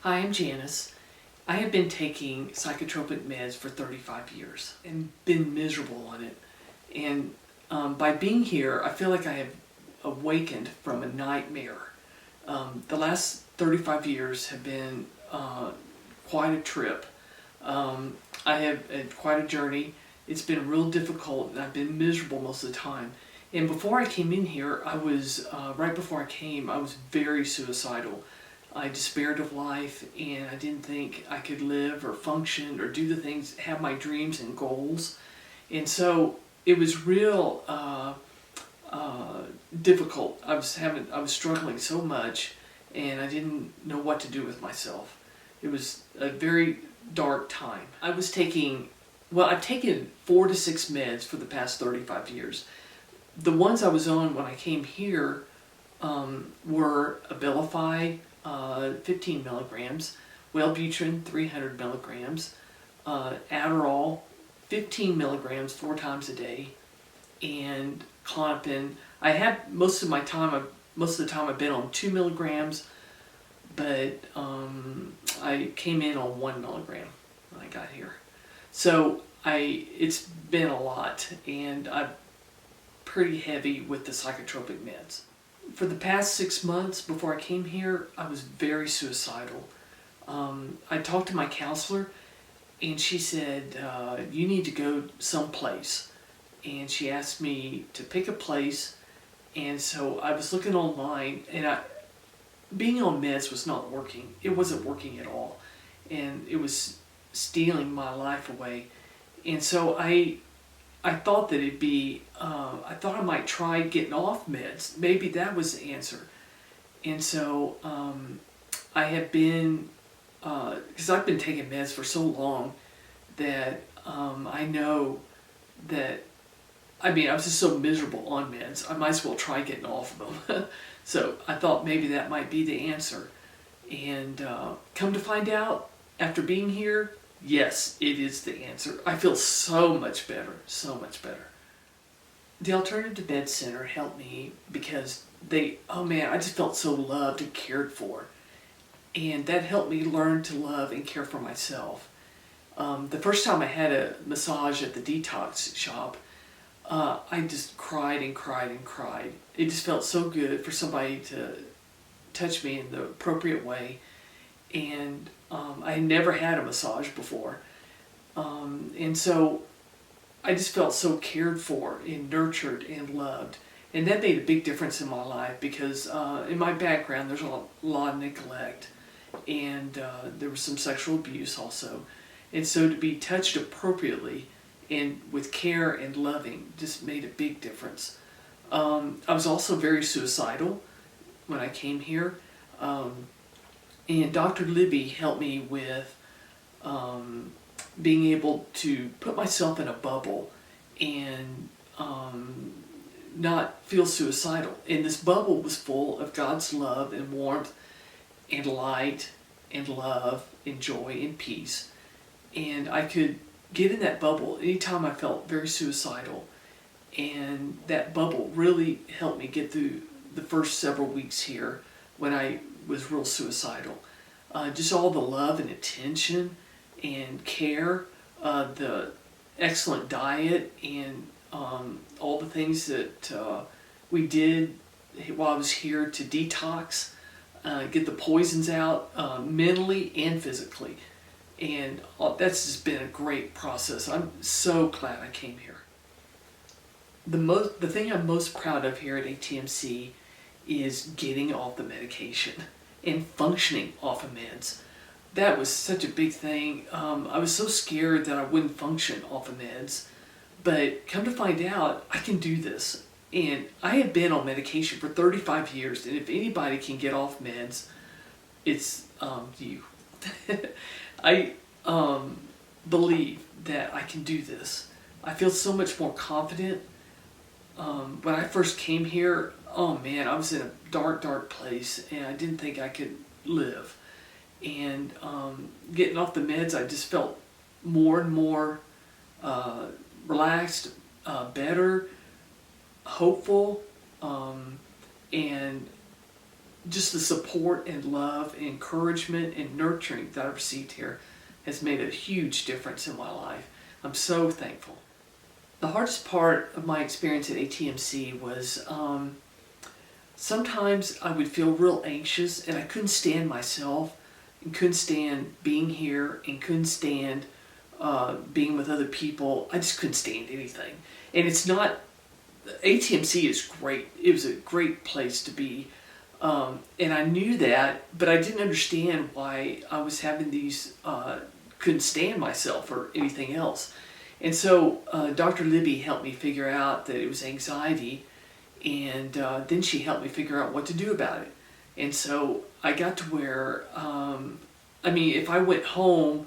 Hi, I'm Janice. I have been taking psychotropic meds for 35 years and been miserable on it. And by being here, I feel like I have awakened from a nightmare. The last 35 years have been quite a trip. I have had quite a journey. It's been real difficult and I've been miserable most of the time. And before I came in here, right before I came, I was very suicidal. I despaired of life and I didn't think I could live or function or do the things, have my dreams and goals. And so it was real difficult. I was struggling so much and I didn't know what to do with myself. It was a very dark time. I've taken 4 to 6 meds for the past 35 years. The ones I was on when I came here were Abilify, 15 milligrams, Wellbutrin, 300 milligrams, Adderall, 15 milligrams 4 times a day, and Klonopin. I had most of the time I've been on 2 milligrams, but I came in on 1 milligram when I got here. So it's been a lot, and I'm pretty heavy with the psychotropic meds. For the past 6 months before I came here, I was very suicidal. I talked to my counselor and she said, you need to go someplace. And she asked me to pick a place. And so I was looking online and being on meds was not working. It wasn't working at all. And it was stealing my life away. And so I thought that I thought I might try getting off meds. Maybe that was the answer. And so I have been, because I've been taking meds for so long that I know that, I was just so miserable on meds, I might as well try getting off of them. So I thought maybe that might be the answer. And come to find out, after being here, yes, it is the answer. I feel so much better, so much better. The Alternative Med Center helped me because I just felt so loved and cared for. And that helped me learn to love and care for myself. The first time I had a massage at the detox shop, I just cried and cried and cried. It just felt so good for somebody to touch me in the appropriate way. And I had never had a massage before. And so I just felt so cared for and nurtured and loved. And that made a big difference in my life because in my background there's a lot of neglect and there was some sexual abuse also. And so to be touched appropriately and with care and loving just made a big difference. I was also very suicidal when I came here. And Dr. Libby helped me with being able to put myself in a bubble and not feel suicidal. And this bubble was full of God's love and warmth and light and love and joy and peace. And I could get in that bubble anytime I felt very suicidal. And that bubble really helped me get through the first several weeks here when I was real suicidal. Just all the love and attention and care, the excellent diet, and all the things that we did while I was here to detox, get the poisons out mentally and physically. And that's just been a great process. I'm so glad I came here. The thing I'm most proud of here at ATMC is getting off the medication and functioning off of meds. That was such a big thing. I was so scared that I wouldn't function off of meds, but come to find out, I can do this. And I have been on medication for 35 years, and if anybody can get off meds, it's you. I believe that I can do this. I feel so much more confident. When I first came here, oh man, I was in a dark, dark place and I didn't think I could live. And getting off the meds, I just felt more and more relaxed, better, hopeful, and just the support and love and encouragement and nurturing that I've received here has made a huge difference in my life. I'm so thankful. The hardest part of my experience at ATMC was sometimes I would feel real anxious and I couldn't stand myself and couldn't stand being here and couldn't stand being with other people. I just couldn't stand anything. And it's not, ATMC is great. It was a great place to be. And I knew that, but I didn't understand why I was having these, couldn't stand myself or anything else. And so Dr. Libby helped me figure out that it was anxiety, and then she helped me figure out what to do about it. And so I got to where, if I went home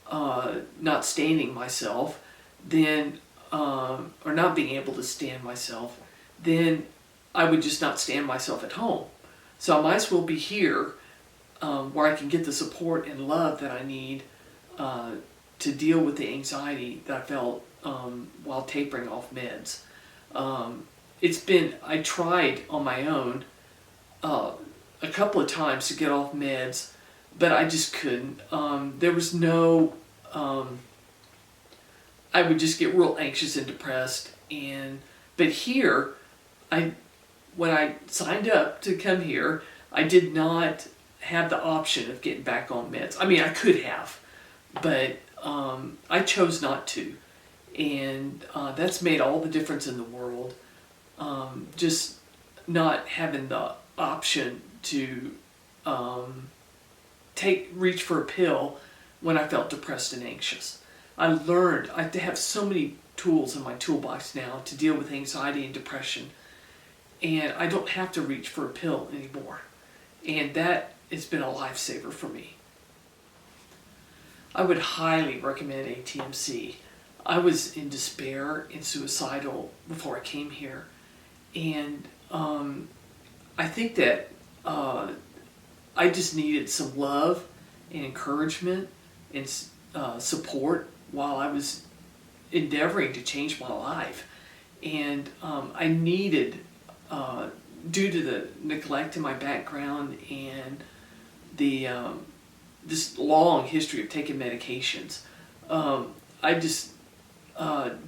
not standing myself, then, or not being able to stand myself, then I would just not stand myself at home. So I might as well be here where I can get the support and love that I need to deal with the anxiety that I felt while tapering off meds. I tried on my own a couple of times to get off meds, but I just couldn't. There was no, I would just get real anxious and depressed. But here, when I signed up to come here, I did not have the option of getting back on meds. I mean, I could have, but I chose not to. And that's made all the difference in the world. Just not having the option to reach for a pill when I felt depressed and anxious. I learned I have so many tools in my toolbox now to deal with anxiety and depression, and I don't have to reach for a pill anymore. And that has been a lifesaver for me. I would highly recommend ATMC. I was in despair and suicidal before I came here, and I think that I just needed some love and encouragement and support while I was endeavoring to change my life. And I needed, due to the neglect in my background and the this long history of taking medications, I just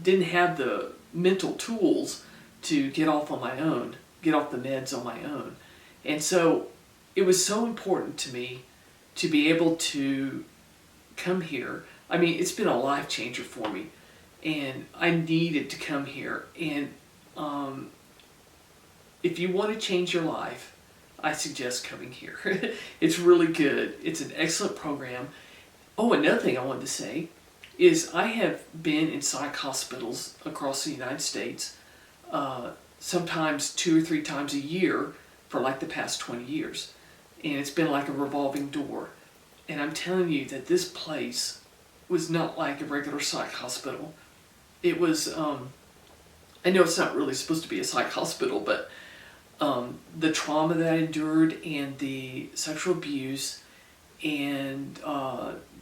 didn't have the mental tools to get off on my own, get off the meds on my own. And so it was so important to me to be able to come here. I mean, it's been a life changer for me, and I needed to come here. And if you want to change your life, I suggest coming here. It's really good. It's an excellent program. Oh, another thing I wanted to say is I have been in psych hospitals across the United States, sometimes 2 or 3 times a year for like the past 20 years. And it's been like a revolving door. And I'm telling you that this place was not like a regular psych hospital. It was, I know it's not really supposed to be a psych hospital, but the trauma that I endured and the sexual abuse and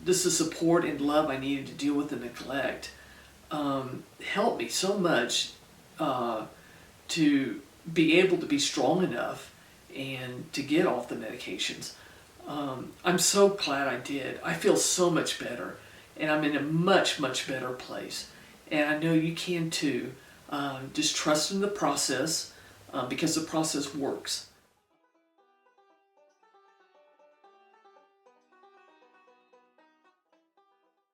just the support and love I needed to deal with the neglect helped me so much to be able to be strong enough and to get off the medications. I'm so glad I did. I feel so much better, and I'm in a much, much better place. And I know you can too. Just trust in the process, because the process works.